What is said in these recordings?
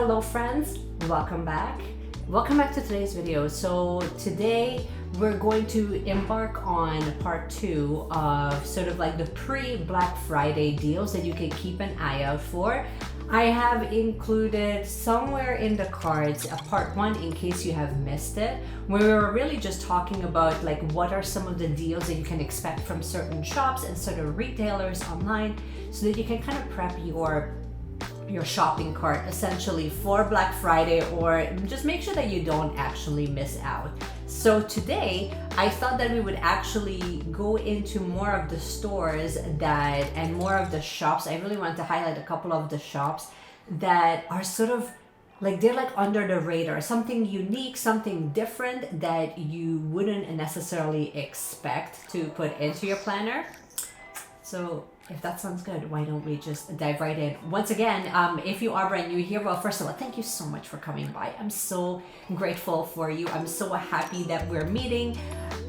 Hello friends, welcome back. Welcome back to today's video. So today we're going to embark on part 2 of sort of like the pre-Black Friday deals that you can keep an eye out for. I have included somewhere in the cards a part 1 in case you have missed it, where we were really just talking about like what are some of the deals that you can expect from certain shops and sort of retailers online, so that you can kind of prep your shopping cart essentially for Black Friday, or just make sure that you don't actually miss out. So today I thought that we would actually go into more of the stores and more of the shops. I really wanted to highlight a couple of the shops that are sort of like, they're like under the radar, something unique, something different that you wouldn't necessarily expect to put into your planner. So if that sounds good, why don't we just dive right in? Once again, if you are brand new here, well, first of all, thank you so much for coming by. I'm so grateful for you. I'm so happy that we're meeting.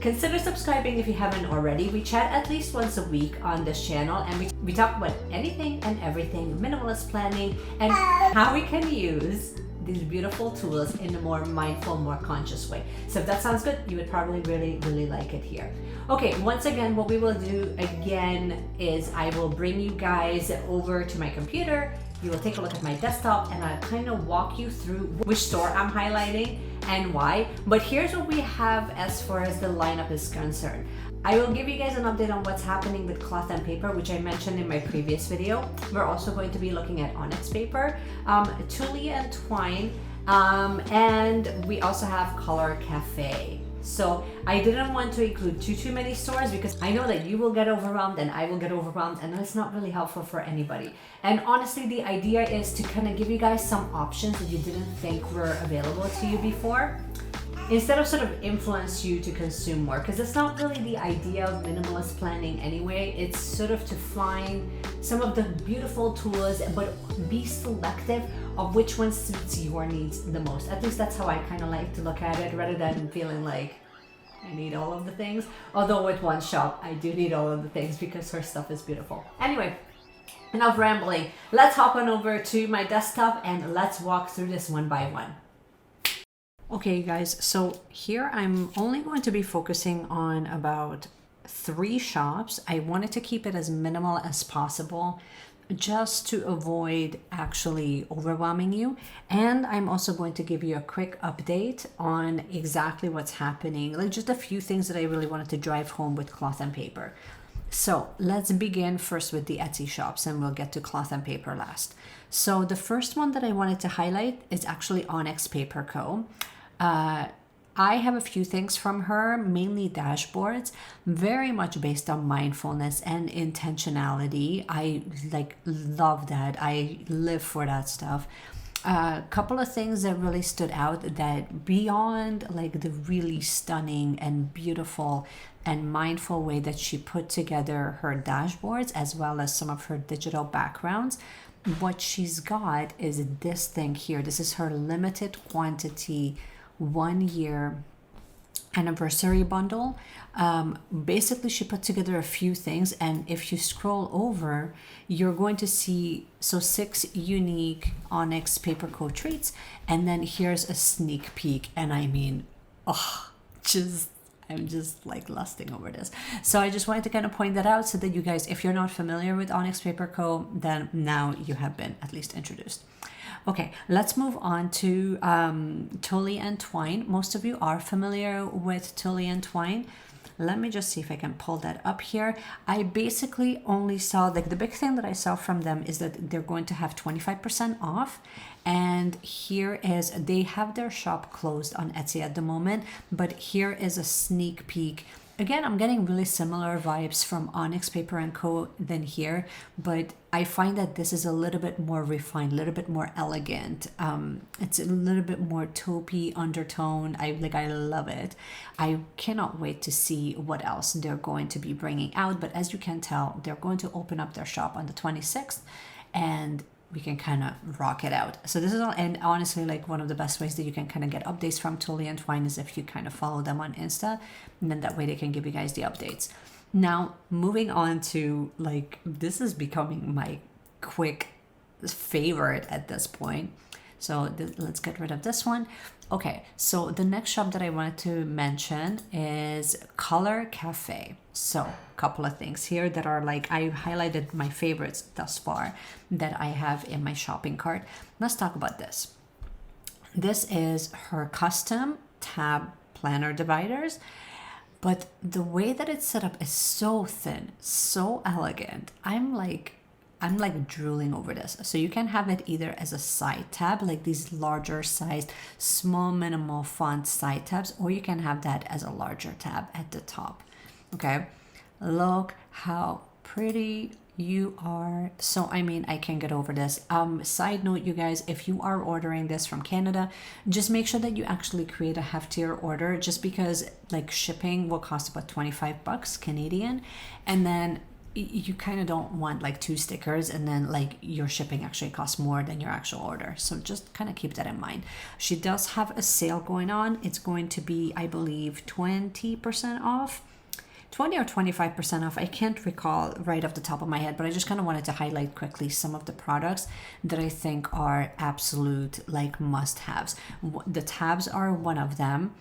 Consider subscribing if you haven't already. We chat at least once a week on this channel, and we talk about anything and everything, minimalist planning, and how we can use these beautiful tools in a more mindful, more conscious way. So if that sounds good, you would probably really like it here. Okay, once again, what we will do again is I will bring you guys over to my computer. You will take a look at my desktop, and I'll kind of walk you through which store I'm highlighting and why. But here's what we have as far as the lineup is concerned. I will give you guys an update on what's happening with cloth and paper, which I mentioned in my previous video. We're also going to be looking at Onyx paper, Tulle and Twine, and we also have Kolourcafe. So I didn't want to include too many stores, because I know that you will get overwhelmed and I will get overwhelmed, and that's not really helpful for anybody. And honestly, the idea is to kind of give you guys some options that you didn't think were available to you before, instead of sort of influence you to consume more, because it's not really the idea of minimalist planning anyway. It's sort of to find some of the beautiful tools, but be selective of which one suits your needs the most. At least that's how I kind of like to look at it, rather than feeling like I need all of the things. Although with one shop, I do need all of the things because her stuff is beautiful. Anyway, enough rambling. Let's hop on over to my desktop and let's walk through this one by one. Okay guys, so here I'm only going to be focusing on about 3 shops. I wanted to keep it as minimal as possible, just to avoid actually overwhelming you. And I'm also going to give you a quick update on exactly what's happening, like just a few things that I really wanted to drive home with cloth and paper. So let's begin first with the Etsy shops, and we'll get to cloth and paper last. So the first one that I wanted to highlight is actually Onyx Paper Co. I have a few things from her, mainly dashboards, very much based on mindfulness and intentionality. I love that. I live for that stuff. A couple of things that really stood out, that beyond like the really stunning and beautiful and mindful way that she put together her dashboards, as well as some of her digital backgrounds, what she's got is this thing here. This is her limited quantity 1-year anniversary bundle. Basically, she put together a few things, and if you scroll over, you're going to see 6 unique Onyx Paper Co treats, and then here's a sneak peek, and I mean, I'm just like lusting over this. So I just wanted to kind of point that out, so that you guys, if you're not familiar with Onyx Paper Co, then now you have been at least introduced. Okay, let's move on to Tulle and Twine. Most of you are familiar with Tulle and Twine. Let me just see if I can pull that up here. I basically only saw, like, the big thing that I saw from them is that they're going to have 25% off. And here is, they have their shop closed on Etsy at the moment, but here is a sneak peek. Again, I'm getting really similar vibes from Onyx Paper & Co. than here, but I find that this is a little bit more refined, a little bit more elegant. It's a little bit more taupey undertone. I love it. I cannot wait to see what else they're going to be bringing out, but as you can tell, they're going to open up their shop on the 26th, and we can kind of rock it out. So this is all, and honestly, like, one of the best ways that you can kind of get updates from Tulle and Twine is if you kind of follow them on Insta, and then that way they can give you guys the updates. Now, moving on to, like, this is becoming my quick favorite at this point. So let's get rid of this one. Okay, so the next shop that I wanted to mention is Kolourcafe. So a couple of things here that are like, I highlighted my favorites thus far that I have in my shopping cart. Let's talk about this. This is her custom tab planner dividers, but the way that it's set up is so thin, so elegant. I'm like drooling over this. So you can have it either as a side tab, like these larger sized, small minimal font side tabs, or you can have that as a larger tab at the top. Okay, look how pretty you are. So I mean, I can get over this. Side note, you guys, if you are ordering this from Canada, just make sure that you actually create a heftier order, just because like shipping will cost about 25 bucks Canadian, and then you kind of don't want like 2 stickers and then like your shipping actually costs more than your actual order. So just kind of keep that in mind. She does have a sale going on. It's going to be, I believe, 20% off, 20 or 25% off. I can't recall right off the top of my head, but I just kind of wanted to highlight quickly some of the products that I think are absolute like must-haves. The tabs are one of them.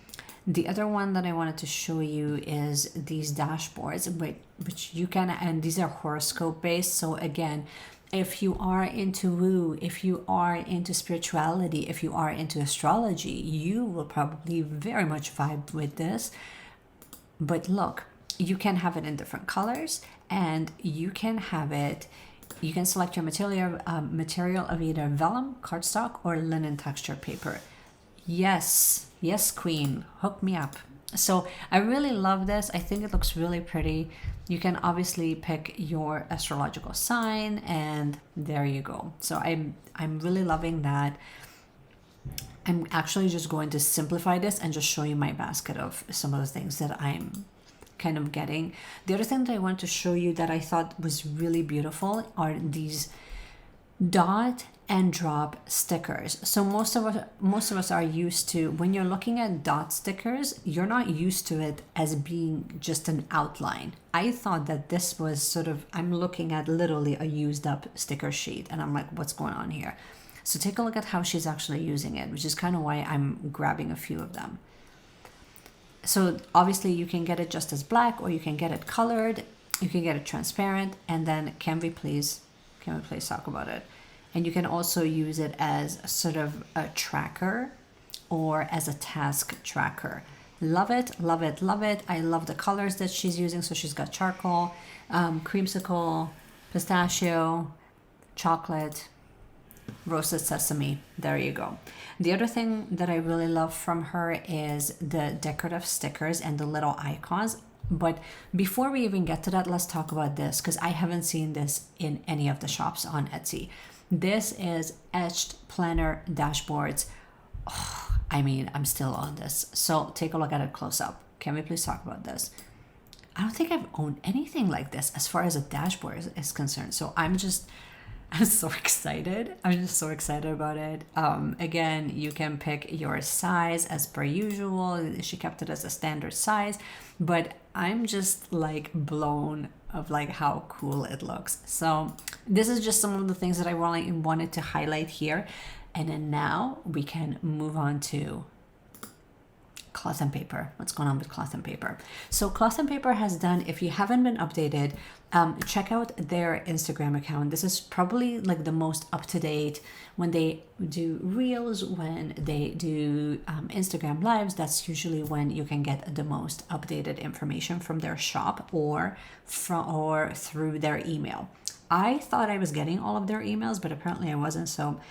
The other one that I wanted to show you is these dashboards, which you can, and these are horoscope based. So again, if you are into woo, if you are into spirituality, if you are into astrology, you will probably very much vibe with this. But look, you can have it in different colors, and you can have it, you can select your material of either vellum, cardstock, or linen texture paper. Yes, queen, hook me up. So I really love this. I think it looks really pretty. You can obviously pick your astrological sign, and there you go. So I'm really loving that. I'm actually just going to simplify this and just show you my basket of some of the things that I'm kind of getting. The other thing that I want to show you that I thought was really beautiful are these dot and drop stickers. So most of us are used to, when you're looking at dot stickers, you're not used to it as being just an outline. I thought that this was sort of, I'm looking at literally a used up sticker sheet, and I'm like, what's going on here? So take a look at how she's actually using it, which is kind of why I'm grabbing a few of them. So obviously you can get it just as black, or you can get it colored, you can get it transparent, and then can we please talk about it? And you can also use it as sort of a tracker or as a task tracker. Love it, love it, love it. I love the colors that she's using. So she's got charcoal, creamsicle, pistachio, chocolate, roasted sesame. There you go. The other thing that I really love from her is the decorative stickers and the little icons. But before we even get to that, let's talk about this, because I haven't seen this in any of the shops on Etsy. This is etched planner dashboards. Oh, I mean, I'm still on this. So take a look at it close up. Can we please talk about this? I don't think I've owned anything like this as far as a dashboard is concerned. So I'm so excited. I'm just so excited about it. Again, you can pick your size as per usual. She kept it as a standard size, but I'm just like blown of like how cool it looks. So this is just some of the things that I really wanted to highlight here. And then now we can move on to cloth and paper. What's going on with cloth and paper? So cloth and paper has done, if you haven't been updated, check out their Instagram account. This is probably like the most up-to-date. When they do reels, when they do Instagram lives, that's usually when you can get the most updated information from their shop or through their email. I thought I was getting all of their emails, but apparently I wasn't, so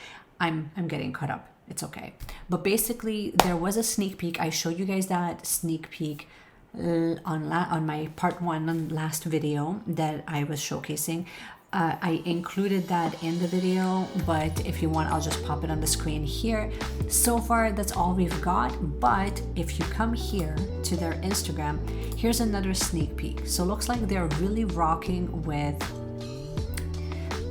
I'm getting caught up. It's okay. But basically, there was a sneak peek. I showed you guys that sneak peek on my part 1 on last video that I was showcasing. I included that in the video, but if you want, I'll just pop it on the screen here. So far, that's all we've got. But if you come here to their Instagram, here's another sneak peek. So it looks like they're really rocking with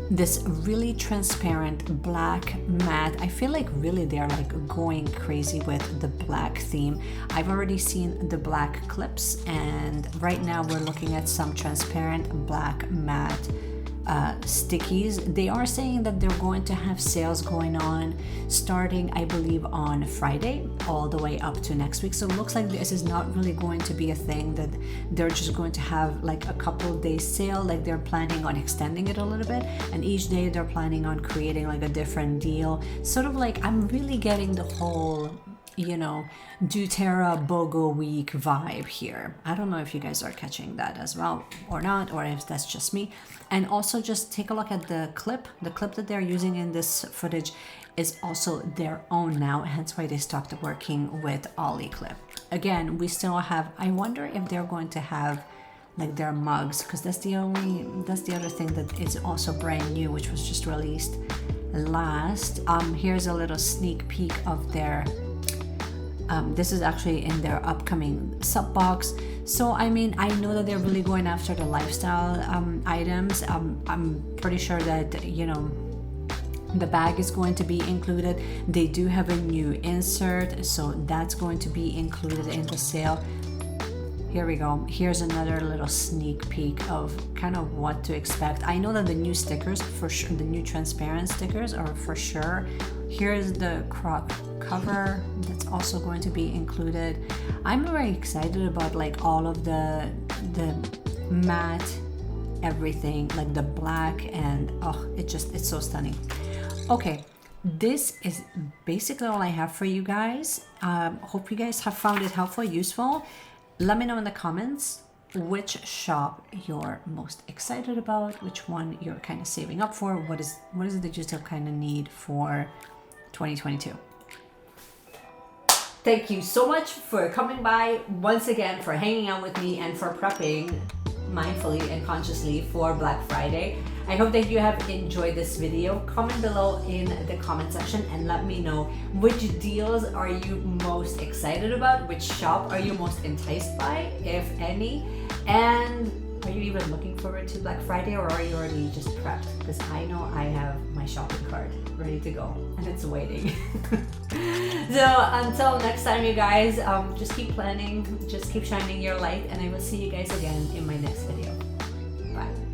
this really transparent black matte. I feel like really they're like going crazy with the black theme. I've already seen the black clips, and right now we're looking at some transparent black matte stickies. They are saying that they're going to have sales going on starting, I believe, on Friday all the way up to next week. So it looks like this is not really going to be a thing that they're just going to have like a couple days sale. Like they're planning on extending it a little bit, and each day they're planning on creating like a different deal. Sort of like, I'm really getting the whole, you know, doTERRA BOGO week vibe here. I don't know if you guys are catching that as well or not, or if that's just me. And also just take a look at the clip. The clip that they're using in this footage is also their own now, hence why they stopped working with Ollie clip. Again, we still have, I wonder if they're going to have like their mugs, because that's the other thing that is also brand new, which was just released last. Here's a little sneak peek of their this is actually in their upcoming sub box. So I mean, I know that they're really going after the lifestyle items. I'm pretty sure that, you know, the bag is going to be included. They do have a new insert, so that's going to be included in the sale. Here we go. Here's another little sneak peek of kind of what to expect. I know that the new stickers, for sure, the new transparent stickers are for sure. Here's the croc cover that's also going to be included. I'm very excited about like all of the matte everything, like the black, and oh, it's so stunning. Okay, this is basically all I have for you guys. Hope you guys have found it helpful, useful. Let me know in the comments which shop you're most excited about, which one you're kind of saving up for, what is it that you still kind of need for 2022. Thank you so much for coming by once again, for hanging out with me, and for prepping mindfully and consciously for Black Friday. I hope that you have enjoyed this video. Comment below in the comment section and let me know which deals are you most excited about, which shop are you most enticed by, if any, and are you even looking forward to Black Friday, or are you already just prepped? Because I know I have my shopping cart ready to go and it's waiting. So until next time, you guys, just keep planning, just keep shining your light, and I will see you guys again in my next video. Bye.